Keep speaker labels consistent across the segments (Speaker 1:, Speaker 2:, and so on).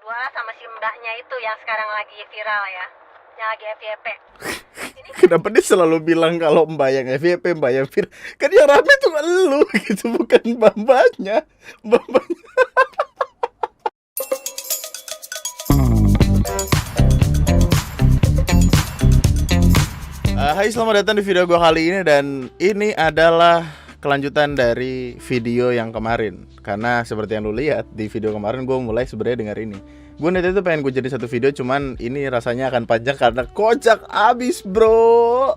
Speaker 1: gua lah sama si mbaknya itu yang sekarang lagi viral ya, yang lagi FYP.
Speaker 2: Kenapa dia selalu bilang kalau mbak yang FYP, mbak yang viral? Kan yang rame tuh elu gitu, bukan mbak-mbaknya. Mbak-mbaknya. Hai, selamat datang di video gue kali ini. Dan ini adalah kelanjutan dari video yang kemarin. Karena seperti yang lu lihat di video kemarin, gue mulai sebenarnya dengar ini. Gue nanti tuh pengen gue jadi satu video, cuman ini rasanya akan panjang karena kocak abis bro.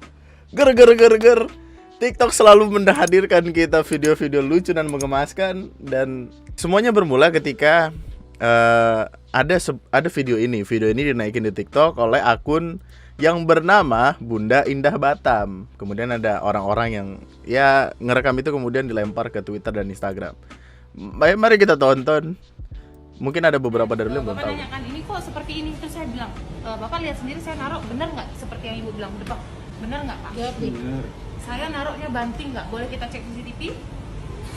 Speaker 2: Ger. TikTok selalu menghadirkan kita video-video lucu dan mengemaskan. Dan semuanya bermula ketika ada video ini. Video ini dinaikin di TikTok oleh akun yang bernama Bunda Indah Batam. Kemudian ada orang-orang yang ya ngerekam itu kemudian dilempar ke Twitter dan Instagram. Mari kita tonton. Mungkin ada beberapa dari lu yang belum tahu.
Speaker 3: Bapak nanyakan ini kok seperti ini, terus saya bilang, Bapak lihat sendiri saya naruh benar nggak seperti yang Ibu bilang, benar nggak Pak?
Speaker 4: Benar.
Speaker 3: Saya naruhnya banting nggak? Boleh kita cek CCTV?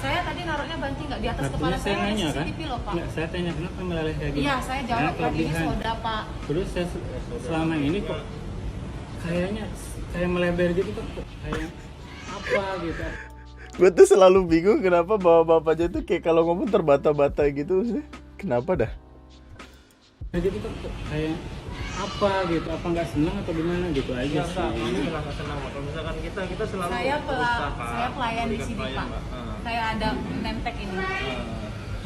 Speaker 3: Saya tadi naruhnya banting nggak di atas kepala saya ada
Speaker 4: nanya,
Speaker 3: CCTV
Speaker 4: kan?
Speaker 3: loh Pak.
Speaker 4: Nggak, saya tanya kenapa meleleh kayak gini.
Speaker 3: Iya saya jawab tadi ini soda Pak.
Speaker 4: Terus saya selama ini kok kayaknya kayak melebar gitu kok kayak apa gitu.
Speaker 2: Gue tuh selalu bingung kenapa bapak-bapaknya tuh kayak kalau ngomong terbata-bata gitu sih. Kenapa dah?
Speaker 4: Gitu kok kayak apa gitu, apa nggak senang atau gimana gitu aja sih.
Speaker 5: Ini nggak senang Pak. Kalau misalkan kita selalu
Speaker 3: Saya
Speaker 5: berusaha.
Speaker 3: saya pelayan di
Speaker 5: Memberikan
Speaker 3: sini
Speaker 5: pelayan,
Speaker 3: Pak.
Speaker 5: Mbak.
Speaker 3: Saya ada nemtek ini.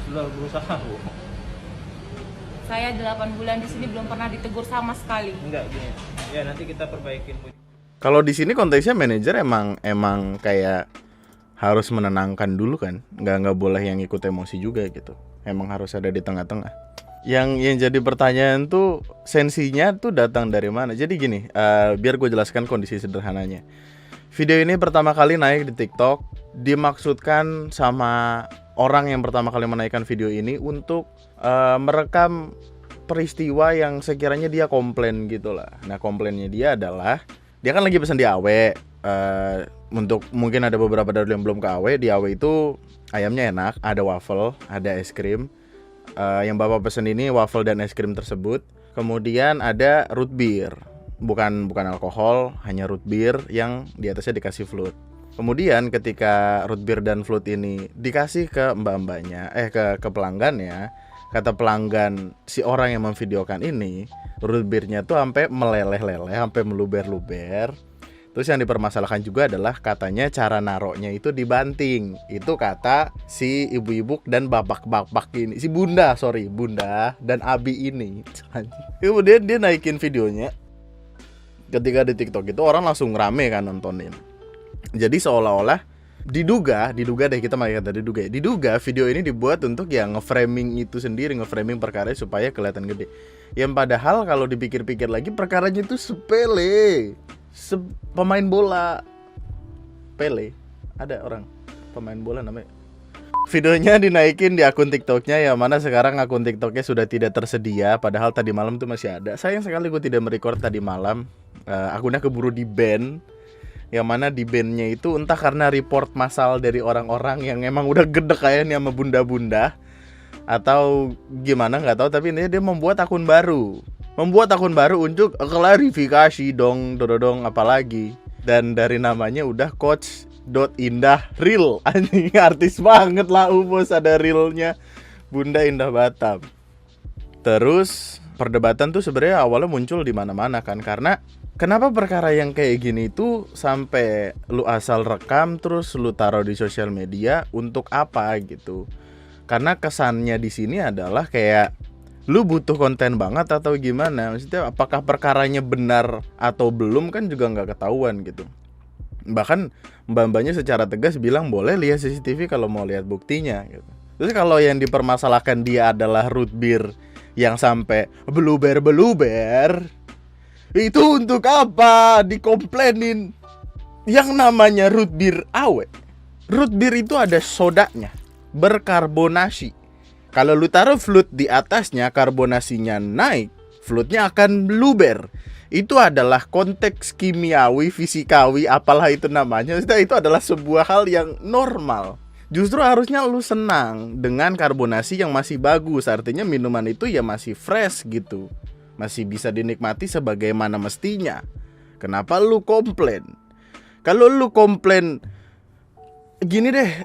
Speaker 5: Sudah berusaha Bu.
Speaker 3: Saya 8 bulan di sini belum pernah ditegur sama sekali.
Speaker 5: Enggak gini. Ya nanti kita perbaikin Bu.
Speaker 2: Kalau di sini konteksnya manajer emang kayak harus menenangkan dulu kan, nggak boleh yang ikut emosi juga gitu. Emang harus ada di tengah-tengah. Yang jadi pertanyaan tuh sensinya tuh datang dari mana? Jadi gini, biar gue jelaskan kondisi sederhananya. Video ini pertama kali naik di TikTok dimaksudkan sama orang yang pertama kali menaikkan video ini untuk merekam peristiwa yang sekiranya dia komplain gitu lah. Nah komplainnya dia adalah dia kan lagi pesan di AW. Untuk mungkin ada beberapa dari yang belum ke AW. Di AW itu ayamnya enak, ada waffle, ada es krim. Yang bapak pesen ini waffle dan es krim tersebut. Kemudian ada root beer, bukan alkohol, hanya root beer yang di atasnya dikasih float. Kemudian ketika root beer dan float ini dikasih ke mbak-mbaknya, ke pelanggannya, kata pelanggan si orang yang memvideokan ini, root beernya tuh sampai meleleh-leleh, sampai meluber-luber. Terus yang dipermasalahkan juga adalah katanya cara naroknya itu dibanting. Itu kata si ibu-ibu dan bapak-bapak ini, si bunda dan abi ini. Kemudian dia naikin videonya. Ketika di TikTok itu orang langsung rame kan nontonin. Jadi seolah-olah diduga deh, kita malah kata diduga video ini dibuat untuk ya nge-framing itu sendiri, nge-framing perkara supaya kelihatan gede. Yang padahal kalau dipikir-pikir lagi perkaranya itu sepele. Pemain bola Pele, ada orang pemain bola namanya. Videonya dinaikin di akun TikToknya, yang mana sekarang akun TikToknya sudah tidak tersedia. Padahal tadi malam tuh masih ada. Sayang sekali gue tidak merecord tadi malam. Akunnya keburu di ban. Yang mana di ban-nya itu entah karena report massal dari orang-orang yang emang udah gede kayaknya sama bunda-bunda, atau gimana nggak tahu. Tapi ini dia membuat akun baru untuk klarifikasi dong apalagi. Dan dari namanya udah coach.indah.real. Anjing artis banget lah, bos, ada realnya Bunda Indah Batam. Terus perdebatan tuh sebenarnya awalnya muncul di mana-mana kan, karena kenapa perkara yang kayak gini itu sampai lu asal rekam terus lu taruh di sosial media untuk apa gitu. Karena kesannya di sini adalah kayak lu butuh konten banget atau gimana? Maksudnya apakah perkaranya benar atau belum kan juga nggak ketahuan gitu. Bahkan mbak-mbaknya secara tegas bilang boleh lihat CCTV kalau mau lihat buktinya gitu. Terus kalau yang dipermasalahkan dia adalah root beer yang sampai beluber, itu untuk apa dikomplainin? Yang namanya root beer awe. Root beer itu ada sodanya, berkarbonasi. Kalau lu taruh float di atasnya, karbonasinya naik, floatnya akan meluber. Itu adalah konteks kimiawi, fisikawi, apalah itu namanya. Itu adalah sebuah hal yang normal. Justru harusnya lu senang dengan karbonasi yang masih bagus. Artinya minuman itu ya masih fresh gitu, masih bisa dinikmati sebagaimana mestinya. Kenapa lu komplain? Kalau lu komplain gini deh,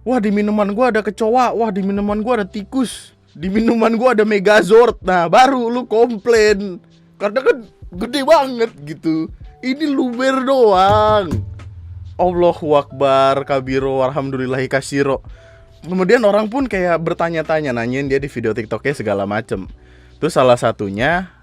Speaker 2: wah di minuman gua ada kecoa, wah di minuman gua ada tikus, di minuman gua ada Megazord. Nah baru lu komplain, karena kan gede banget gitu. Ini luber doang. Allahu Akbar kabiro alhamdulillahi kasiro. Kemudian orang pun kayak bertanya-tanya, nanyain dia di video TikToknya segala macem. Terus salah satunya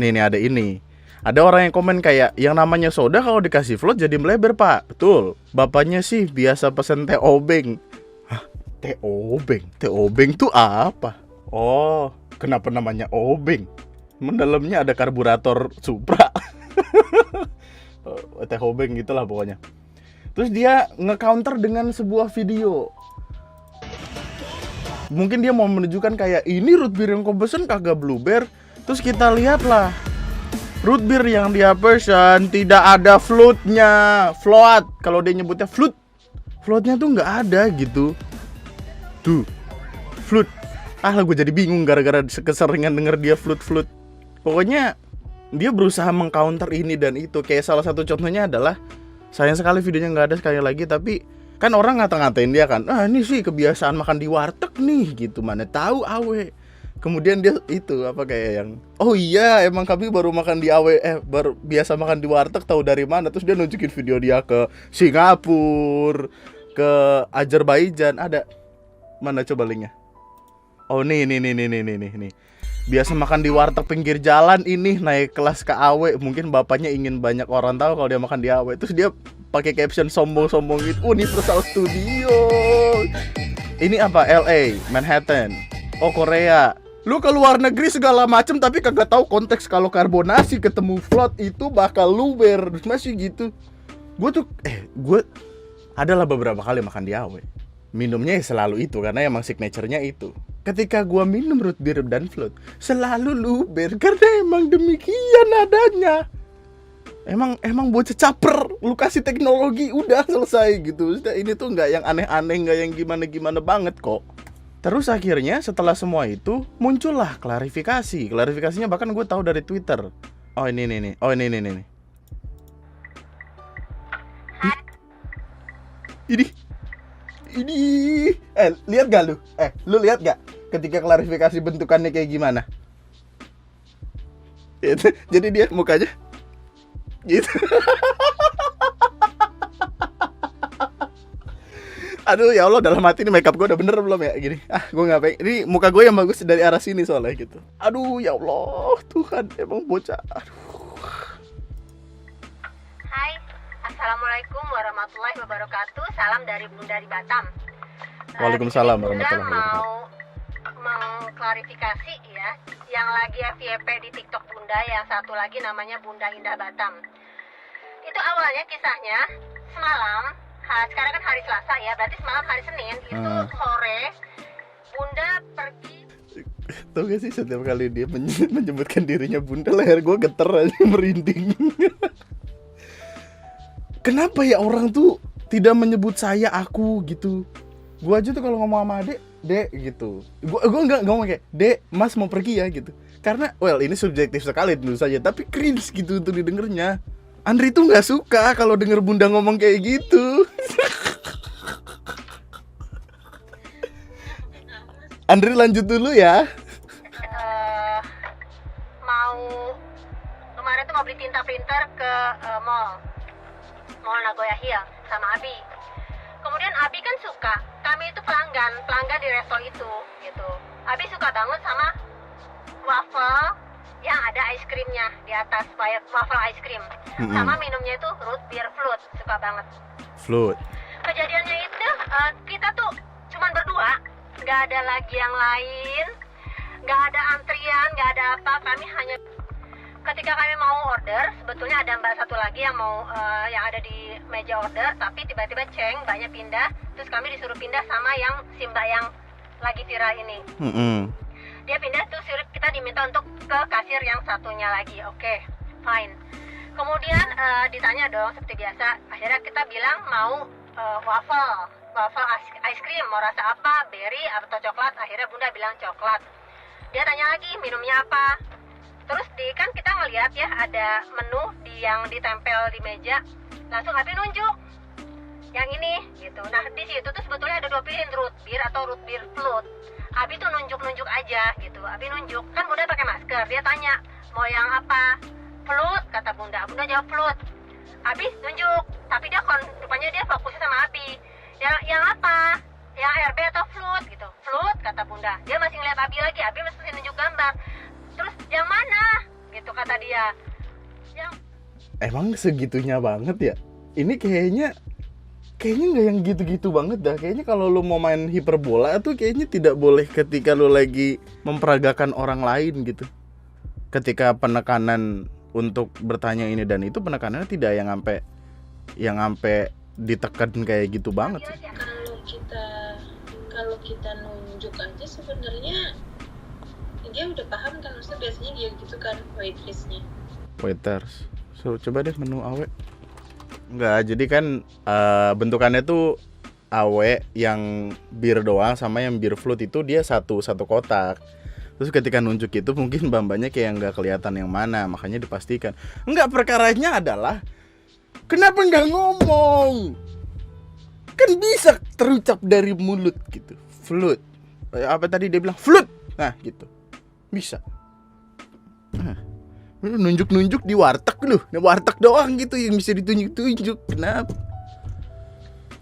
Speaker 2: nih ada ini. Ada orang yang komen kayak, yang namanya soda kalau dikasih float jadi melebar pak. Betul. Bapaknya sih biasa pesen teh obeng. Hah? Teh obeng? Teh obeng tuh apa? Oh, kenapa namanya obeng? Dalamnya ada karburator Supra. Teh obeng gitulah pokoknya. Terus dia nge-counter dengan sebuah video. Mungkin dia mau menunjukkan kayak, ini root beer yang kau pesen kagak blueberry. Terus kita lihatlah, root beer yang dia pesen tidak ada floatnya. Float, kalau dia nyebutnya float, floatnya tuh nggak ada gitu. Tuh, float. Gue jadi bingung gara-gara keseringan denger dia float. Pokoknya dia berusaha meng-counter ini dan itu. Kayak salah satu contohnya adalah, sayang sekali videonya nggak ada sekali lagi, tapi kan orang ngata-ngatain dia kan, ini sih kebiasaan makan di warteg nih gitu, mana tahu awe. Kemudian dia itu apa kayak yang, oh iya emang kami baru makan di awe, baru biasa makan di warteg, tahu dari mana. Terus dia nunjukin video dia ke Singapura, ke Azerbaijan. Ada mana coba linknya? Oh nih. Biasa makan di warteg pinggir jalan, ini naik kelas ke AW. Mungkin bapaknya ingin banyak orang tahu kalau dia makan di AW. Terus dia pakai caption sombong-sombong gitu, Universal Studio. Ini apa? LA, Manhattan. Oh Korea. Lu ke luar negeri segala macem tapi kagak tahu konteks kalau karbonasi ketemu float itu bakal luber. Masih gitu. Gue adalah beberapa kali makan di AW. Minumnya ya selalu itu karena emang signaturenya itu. Ketika gua minum root beer dan float selalu luber karena emang demikian adanya. Emang bocah caper, lu kasih teknologi udah selesai gitu. Ini tuh nggak yang aneh-aneh, nggak yang gimana-gimana banget kok. Terus akhirnya setelah semua itu muncullah klarifikasi. Klarifikasinya bahkan gue tahu dari Twitter. Oh ini. Ini lihat gak lu? Lu lihat gak ketika klarifikasi bentukannya kayak gimana? Jadi dia mukanya gitu. Aduh ya Allah, dalam hati ini makeup gue udah bener belum ya gini. Gue ngapain? Ini muka gue yang bagus dari arah sini soalnya gitu. Aduh ya Allah, Tuhan emang bocah. Aduh.
Speaker 1: Hai, Assalamualaikum warahmatullahi wabarakatuh. Salam dari Bunda di Batam.
Speaker 2: Waalaikumsalam
Speaker 1: warahmatullahi
Speaker 2: wabarakatuh.
Speaker 1: Mau klarifikasi ya, yang lagi FYP di TikTok Bunda, yang satu lagi namanya Bunda Indah Batam. Itu awalnya kisahnya semalam, sekarang kan hari Selasa ya, berarti semalam hari Senin itu sore Bunda pergi.
Speaker 2: Tahu gak sih setiap kali dia menyebutkan dirinya Bunda, leher gue geter aja, merinding. Kenapa ya orang tuh tidak menyebut saya, aku gitu. Gue aja tuh kalau ngomong sama Dek gitu. Gue enggak ngomong kayak, Dek, Mas mau pergi ya gitu. Karena ini subjektif sekali tentu saja, tapi cringe gitu untuk didengarnya. Andri tuh nggak suka kalau denger Bunda ngomong kayak gitu. Andri lanjut dulu ya.
Speaker 1: Kemarin tuh mau beli tinta printer ke mall Nagoya Hill sama Abi. Kemudian Abi kan suka, kami itu pelanggan di resto itu gitu. Abi suka banget sama waffle yang ada ice creamnya di atas, waffle ice cream. Sama minumnya itu root beer float, suka banget.
Speaker 2: Float.
Speaker 1: Kejadiannya itu kita tuh cuman berdua, nggak ada lagi yang lain, nggak ada antrian, nggak ada apa. Kami hanya ketika kami mau order, sebetulnya ada mbak satu lagi yang mau yang ada di meja order, tapi tiba-tiba mbaknya pindah, terus kami disuruh pindah sama yang si mbak yang lagi viral ini. Dia pindah, terus kita diminta untuk ke kasir yang satunya lagi. Oke, fine. Kemudian ditanya dong seperti biasa. Akhirnya kita bilang mau waffle ice cream, mau rasa apa, berry atau coklat. Akhirnya bunda bilang coklat. Dia tanya lagi minumnya apa. Terus kan kita ngelihat ya ada menu yang ditempel di meja. Langsung Abi nunjuk yang ini gitu. Nah di situ tuh sebetulnya ada 2 pilihan, root beer atau root beer float. Abi tuh nunjuk aja gitu. Abi nunjuk, kan bunda pakai masker. Dia tanya mau yang apa, float kata bunda. Bunda jawab float. Abi nunjuk, tapi rupanya dia fokusnya sama Abi. Yang apa? Yang RB atau float gitu. Float kata bunda. Dia masih ngeliat Abi lagi. Abi masih nunjuk gambar. Terus yang mana? Gitu kata dia. Yang
Speaker 2: Emang segitunya banget ya? Ini kayaknya nggak yang gitu-gitu banget dah. Kayaknya kalau lu mau main hiperbola tuh kayaknya tidak boleh ketika lu lagi memperagakan orang lain gitu. Ketika penekanan untuk bertanya ini dan itu, penekanannya tidak yang sampai ditekan kayak gitu banget sih.
Speaker 6: Kalau kita nunjuk aja sebenarnya dia udah paham kan, maksudnya biasanya dia gitu kan
Speaker 2: Waiters. So coba deh menu awe. Enggak, jadi kan bentukannya tuh awe yang bir doang sama yang bir float itu dia satu kotak. Terus ketika nunjuk itu mungkin mbak-mbaknya kayak nggak kelihatan yang mana, makanya dipastikan. Enggak, perkaranya adalah kenapa nggak ngomong? Kan bisa terucap dari mulut gitu. Float. Apa tadi dia bilang? Float. Nah gitu. Bisa. Nunjuk-nunjuk di warteg lu. Nah, warteg doang gitu yang bisa ditunjuk-tunjuk. Kenapa?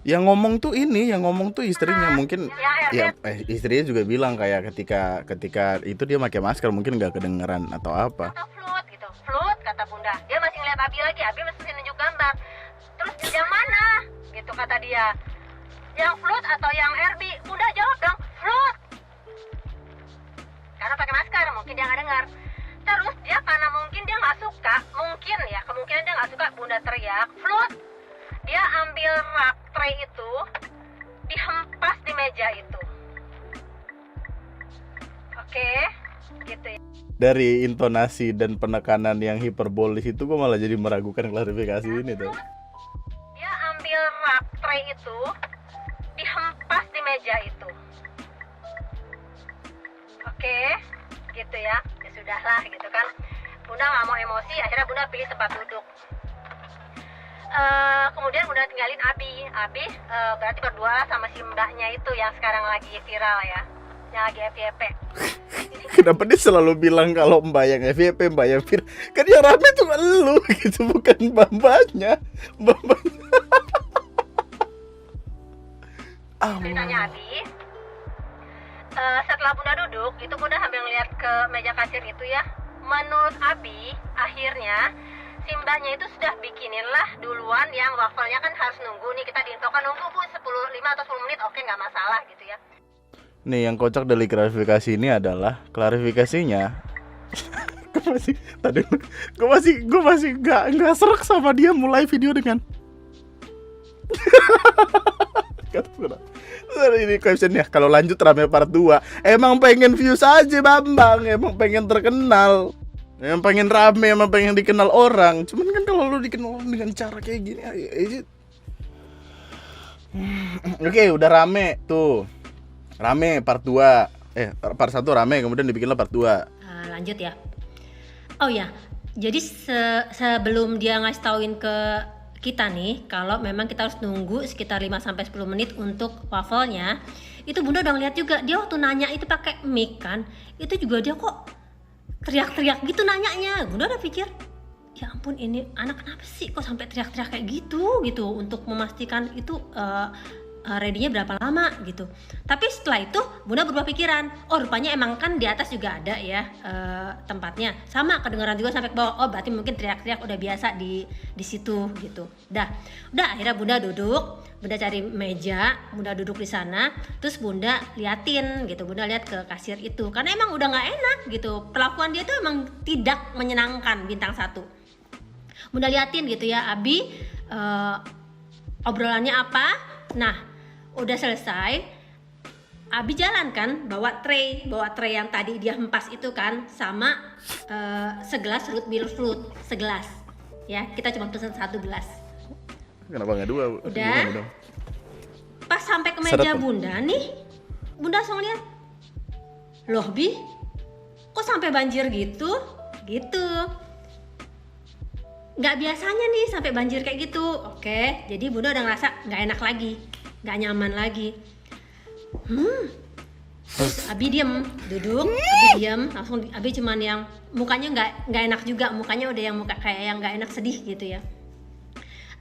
Speaker 2: Yang ngomong tuh istrinya mungkin ya istrinya juga bilang kayak ketika itu dia pakai masker mungkin nggak kedengeran atau apa.
Speaker 1: atau float gitu. Float kata bunda. Dia masih ngeliat Abi lagi. Abi masih nunjuk gambar. Terus yang mana? Gitu kata dia. Yang float atau yang RB? Bunda jawab dong, float. Karena pakai masker, mungkin dia nggak dengar. Terus dia karena mungkin dia nggak suka, kemungkinan dia nggak suka bunda teriak float. Dia ambil rak tray itu, dihempas di meja itu. Oke, gitu ya.
Speaker 2: Dari intonasi dan penekanan yang hiperbolis itu gue malah jadi meragukan klarifikasi ini tuh.
Speaker 1: Dia ambil rak tray itu, dihempas di meja itu. Oke, gitu ya. Ya sudahlah gitu kan. Bunda nggak mau emosi, akhirnya bunda pilih tempat duduk. Kemudian bunda tinggalin Abi berarti berdua lah sama si mbaknya itu yang sekarang lagi viral ya, yang lagi FYP.
Speaker 2: Kenapa dia selalu bilang kalau mbak yang FYP, mbak yang viral? Kan yang rame tuh lu gitu, bukan mbak-mbaknya.
Speaker 1: Ceritanya Abi, setelah bunda duduk, itu bunda sambil ngeliat ke meja kasir itu ya. Menurut Abi, akhirnya si mbaknya itu sudah bikinin lah duluan yang wafelnya kan harus nunggu nih. Kita diinfokan nunggu bu 5 atau 10 menit, oke nggak masalah gitu ya.
Speaker 2: Nih yang kocak dari klarifikasi ini adalah klarifikasinya. gue masih nggak serak sama dia mulai video dengan. Ini captionnya kalau lanjut rame part 2. Emang pengen views aja Bambang, emang pengen terkenal, emang pengen rame, emang pengen dikenal orang. Cuman kan kalau lu dikenal dengan cara kayak gini, oke, udah rame tuh. Rame part 2. Part 1 rame, kemudian dibikinlah part 2.
Speaker 7: Lanjut ya. Oh ya, jadi sebelum dia ngasih tauin ke kita nih kalau memang kita harus nunggu sekitar 5-10 menit untuk wafelnya, itu bunda udah ngeliat juga. Dia waktu nanya itu pakai mic kan, itu juga dia kok teriak-teriak gitu nanyanya. Bunda udah pikir, ya ampun ini anak kenapa sih kok sampai teriak-teriak kayak gitu untuk memastikan itu ready-nya berapa lama gitu. Tapi setelah itu bunda berubah pikiran. Oh rupanya emang kan di atas juga ada ya tempatnya. Sama kedengaran juga sampai ke bawah. Oh berarti mungkin teriak-teriak udah biasa di situ gitu. Udah akhirnya bunda duduk. Bunda cari meja, bunda duduk di sana. Terus bunda liatin gitu. Bunda lihat ke kasir itu. Karena emang udah gak enak gitu. Perlakuan dia tuh emang tidak menyenangkan bintang 1. Bunda liatin gitu ya. Abi obrolannya apa. Nah udah selesai, Abi jalan kan bawa tray yang tadi dia hempas itu kan, sama segelas root beer float, segelas ya, kita cuma pesan 1 gelas.
Speaker 2: Kenapa nggak 2?
Speaker 7: Udah pas sampai ke meja
Speaker 2: Seret.
Speaker 7: bunda nih, bunda langsung lihat, loh Bi, kok sampai banjir gitu? Gitu. Nggak biasanya nih sampai banjir kayak gitu. Oke, jadi bunda udah ngerasa nggak enak lagi, nggak nyaman lagi. Terus Abi diem, duduk, Abi diem, langsung Abi cuman yang mukanya nggak enak juga, mukanya udah yang muka kayak yang nggak enak, sedih gitu ya.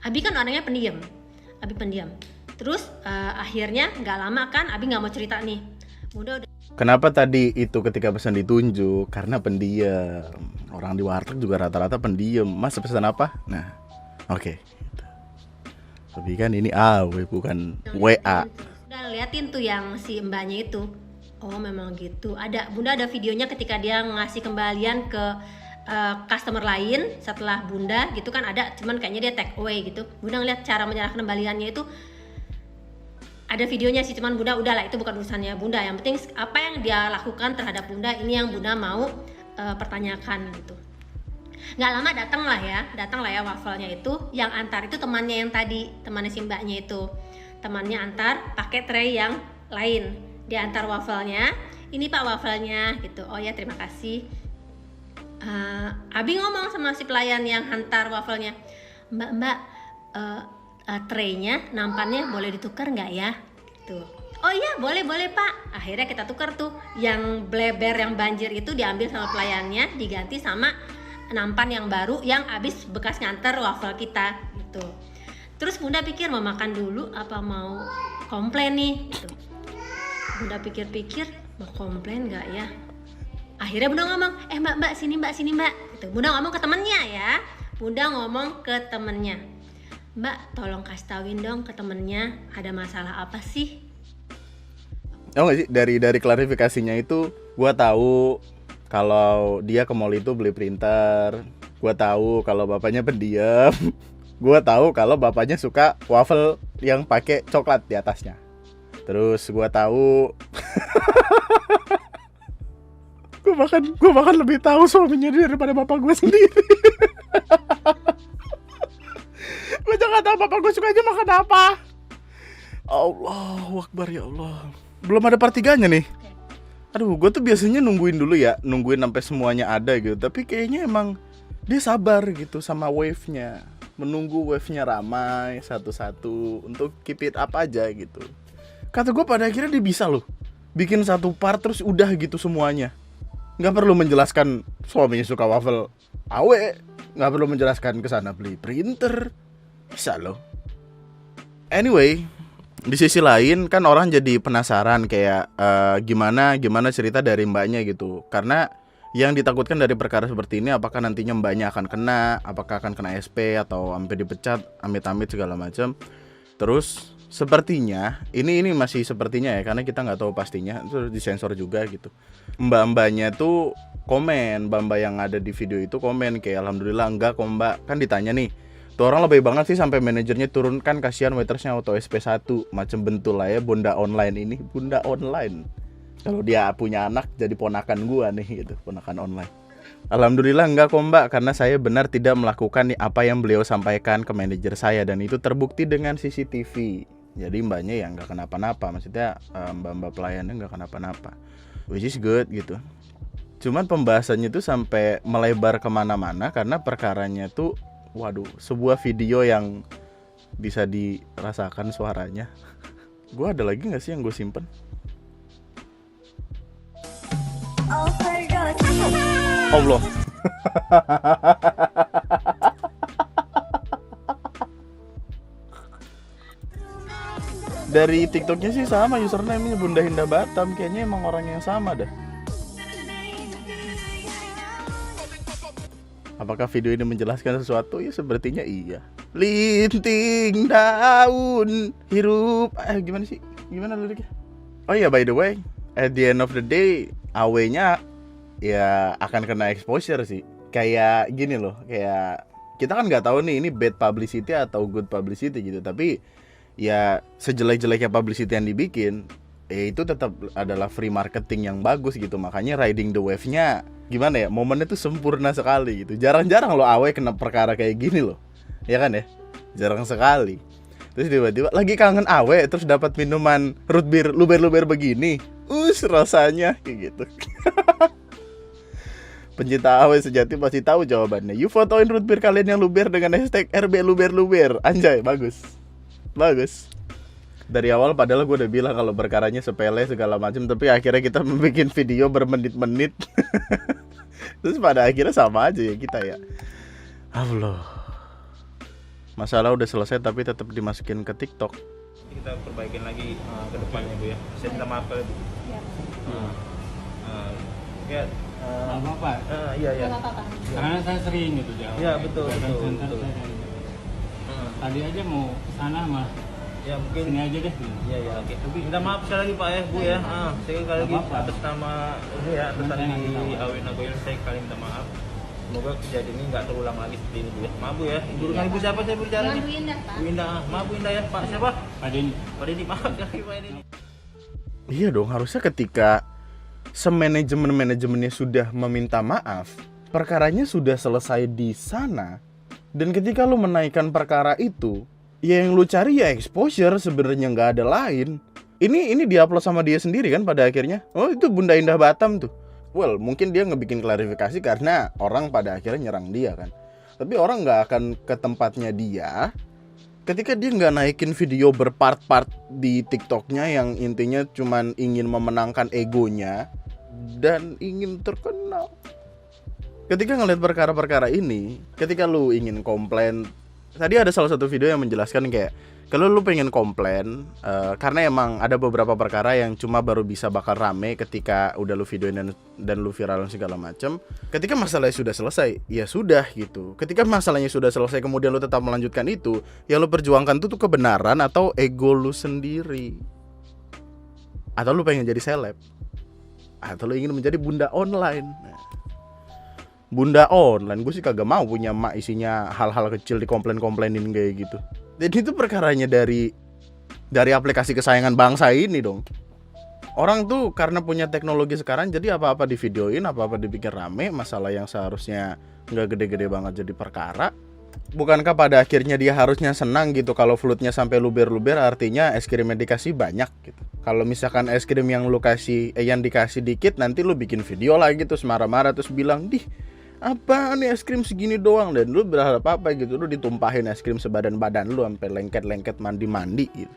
Speaker 7: Abi kan orangnya pendiam, Abi pendiam. Terus akhirnya nggak lama kan, Abi nggak mau cerita nih. Bunda udah.
Speaker 2: Kenapa tadi itu ketika pesan ditunjuk? Karena pendiam. Orang di warteg juga rata-rata pendiam. Mas pesan apa? Nah, oke. Tapi kan ini AW bukan WA.
Speaker 7: Udah liatin tuh yang si mbaknya itu. Oh memang gitu. Bunda ada videonya ketika dia ngasih kembalian ke customer lain setelah Bunda gitu kan, ada, cuman kayaknya dia take away gitu. Bunda ngeliat cara menyerahkan kembaliannya itu, ada videonya sih, cuman Bunda udahlah itu bukan urusannya Bunda. Yang penting apa yang dia lakukan terhadap Bunda ini yang Bunda mau pertanyakan gitu. Nggak lama datang lah ya wafelnya itu. Yang antar itu temannya yang tadi, temannya si mbaknya itu, temannya antar pakai tray yang lain. Dia antar wafelnya, ini Pak wafelnya gitu. Oh ya terima kasih. Abi ngomong sama si pelayan yang antar wafelnya, Mbak, traynya nampannya boleh ditukar nggak ya? Gitu. Oh iya boleh Pak. Akhirnya kita tukar tuh, yang bleber yang banjir itu diambil sama pelayannya, diganti sama nampan yang baru yang abis bekas nganter wafel kita gitu. Terus Bunda pikir mau makan dulu apa mau komplain nih gitu. Bunda pikir-pikir mau komplain nggak ya? Akhirnya Bunda ngomong, mbak sini mbak gitu. Bunda ngomong ke temennya ya. Bunda ngomong ke temennya, Mbak tolong kasih tauin dong ke temennya ada masalah apa sih?
Speaker 2: Oh nggak sih, dari klarifikasinya itu gua tahu kalau dia ke mall itu beli printer. Gua tahu kalau bapaknya pendiam. Gua tahu kalau bapaknya suka waffle yang pakai coklat di atasnya. Terus gua tahu Gue bahkan lebih tahu suaminya dia daripada bapak gue sendiri. Gue jangan tahu bapak gue sukanya makan apa. Allahu Akbar ya Allah. Belum ada part 3-nya nih. Aduh, gue tuh biasanya nungguin dulu ya, nungguin sampai semuanya ada gitu. Tapi kayaknya emang dia sabar gitu sama wave-nya, menunggu wave-nya ramai satu-satu untuk keep it up aja gitu. Kata gue pada akhirnya dia bisa loh bikin satu part terus udah gitu semuanya. Nggak perlu menjelaskan suaminya suka waffle awe, nggak perlu menjelaskan kesana beli printer, bisa loh. Anyway, di sisi lain kan orang jadi penasaran kayak gimana cerita dari mbaknya gitu. Karena yang ditakutkan dari perkara seperti ini, apakah nantinya mbaknya akan kena, apakah akan kena SP atau sampai dipecat, amit-amit segala macam. Terus sepertinya ini masih sepertinya ya, karena kita nggak tahu pastinya, itu disensor juga gitu. Mbak-mbaknya tuh komen, mbak-mbak yang ada di video itu komen kayak alhamdulillah enggak kok mbak. Kan ditanya nih, tuh orang lebih banget sih sampai manajernya turunkan, kasihan waitersnya auto SP1 macam bentul lah ya. Bunda online ini, bunda online. Kalau dia punya anak jadi ponakan gua nih gitu, ponakan online. Alhamdulillah enggak kok mbak, karena saya benar tidak melakukan apa yang beliau sampaikan ke manajer saya, dan itu terbukti dengan CCTV. Jadi mbaknya ya nggak kenapa-napa, maksudnya mbak-mbak pelayannya nggak kenapa-napa, which is good gitu. Cuman pembahasannya tuh sampai melebar kemana-mana karena perkaranya tuh, waduh, sebuah video yang bisa dirasakan suaranya. Gue ada lagi nggak sih yang gue simpen? Allah. Dari TikToknya sih sama, username-nya Bunda Hinda Batam. Kayaknya emang orang yang sama dah. Apakah video ini menjelaskan sesuatu? Ya sepertinya iya. Linting daun hirup. Gimana sih? Gimana liriknya? Oh iya, by the way, at the end of the day, AW-nya ya akan kena exposure sih. Kayak gini loh, kayak kita kan nggak tahu nih ini bad publicity atau good publicity gitu. Tapi ya sejelek-jeleknya publicity yang dibikin, itu tetap adalah free marketing yang bagus gitu. Makanya riding the wave-nya gimana ya, momennya tuh sempurna sekali gitu. Jarang-jarang lo AW kena perkara kayak gini loh, ya kan ya, jarang sekali. Terus tiba-tiba lagi kangen awe, terus dapat minuman root beer luber-luber begini. Rasanya kayak gitu. Pencinta awe sejati pasti tahu jawabannya. You fotoin root beer kalian yang luber dengan hashtag RB luber-luber. Anjay, bagus. Bagus. Dari awal padahal gue udah bilang kalau perkaranya sepele segala macam, tapi akhirnya kita membuat video bermenit-menit. Terus pada akhirnya sama aja ya kita ya. Allah. Masalah udah selesai tapi tetap dimasukin ke TikTok.
Speaker 5: Kita perbaikin lagi ke depannya Bu ya. Saya minta maaf kalau Bu. Ya.
Speaker 4: Nggak apa-apa.
Speaker 5: Iya.
Speaker 3: Nggak apa-apa.
Speaker 4: Karena saya sering gitu jauh.
Speaker 5: Iya, betul.
Speaker 4: Tadi aja mau kesana mah.
Speaker 5: Ya mungkin.
Speaker 4: Sini aja deh.
Speaker 5: Iya, oke. Minta maaf sekali lagi Pak ya, Bu ya. Sekali lagi atas nama ini ya, atas dari Awin Nagoyil saya kali minta maaf. Semoga kejadian ini nggak terulang lagi seperti ini Bu ya. Maaf Bu ya. Ibu dengan Ibu siapa saya bicara nih?
Speaker 3: Bu Indah, Pak.
Speaker 5: Bu Indah. Maaf Bu Indah ya. Pak siapa?
Speaker 4: Pak Denny.
Speaker 5: Pak Denny, maaf sekali Pak Denny.
Speaker 2: Iya dong, harusnya ketika semanajemen-manajemennya sudah meminta maaf, perkaranya sudah selesai di sana. Dan ketika lu menaikkan perkara itu, ya yang lu cari ya exposure, sebenarnya nggak ada lain. Ini diupload sama dia sendiri kan pada akhirnya. Oh itu Bunda Indah Batam tuh. Well, mungkin dia ngebikin klarifikasi karena orang pada akhirnya nyerang dia kan. Tapi orang nggak akan ke tempatnya dia ketika dia nggak naikin video berpart-part di TikToknya yang intinya cuman ingin memenangkan egonya dan ingin terkenal. Ketika ngeliat perkara-perkara ini, ketika lu ingin komplain, tadi ada salah satu video yang menjelaskan kayak kalau lu pengen komplain, karena emang ada beberapa perkara yang cuma baru bisa bakal rame ketika udah lu videoin dan lu viralin segala macam. Ketika masalahnya sudah selesai, ya sudah gitu. Ketika masalahnya sudah selesai kemudian lu tetap melanjutkan itu, yang lu perjuangkan tuh kebenaran atau ego lu sendiri. Atau lu pengen jadi seleb. Atau lu ingin menjadi bunda online. Bunda online, gue sih kagak mau punya mak isinya hal-hal kecil dikomplain-komplainin kayak gitu. Jadi itu perkaranya dari aplikasi kesayangan bangsa ini dong. Orang tuh karena punya teknologi sekarang, jadi apa-apa divideoin, apa-apa dibikin rame. Masalah yang seharusnya nggak gede-gede banget jadi perkara. Bukankah pada akhirnya dia harusnya senang gitu kalau floodnya sampai luber-luber, artinya es krimnya dikasih banyak gitu. Kalau misalkan es krim yang lu kasih, yang dikasih dikit, nanti lu bikin video lagi terus marah-marah terus bilang, "Dih, apa nih es krim segini doang," dan lu berharap apa gitu, lu ditumpahin es krim sebadan badan lu sampai lengket-lengket mandi-mandi gitu.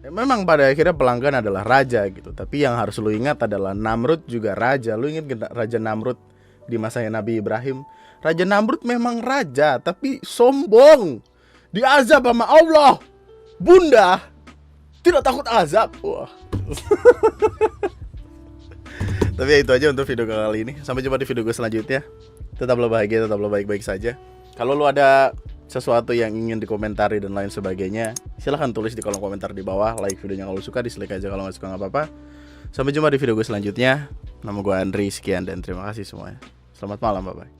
Speaker 2: Memang pada akhirnya pelanggan adalah raja gitu, tapi yang harus lu ingat adalah Namrud juga raja. Lu ingat Raja Namrud di masanya Nabi Ibrahim? Raja Namrud memang raja, tapi sombong, diazab sama Allah. Bunda tidak takut azab. Wah. Tapi ya itu aja untuk video kali ini. Sampai jumpa di video gue selanjutnya. Tetaplah bahagia, tetaplah baik-baik saja. Kalau lu ada sesuatu yang ingin dikomentari dan lain sebagainya, silahkan tulis di kolom komentar di bawah. Like videonya kalau suka, dislike aja kalau nggak suka nggak apa-apa. Sampai jumpa di video gue selanjutnya. Nama gue Andri, sekian dan terima kasih semuanya. Selamat malam, bye-bye.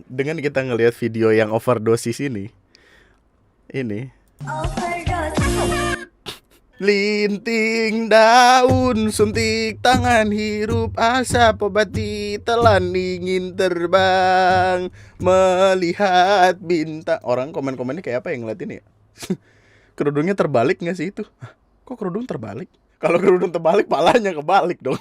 Speaker 2: Dengan kita ngelihat video yang overdosis ini linting daun, suntik tangan, hirup asap, obati telan, ingin terbang, melihat bintang. Orang komen-komennya kayak apa yang ngeliat ini ya? Kerudungnya terbalik gak sih itu? Kok kerudung terbalik? Kalau kerudung terbalik, palanya kebalik dong.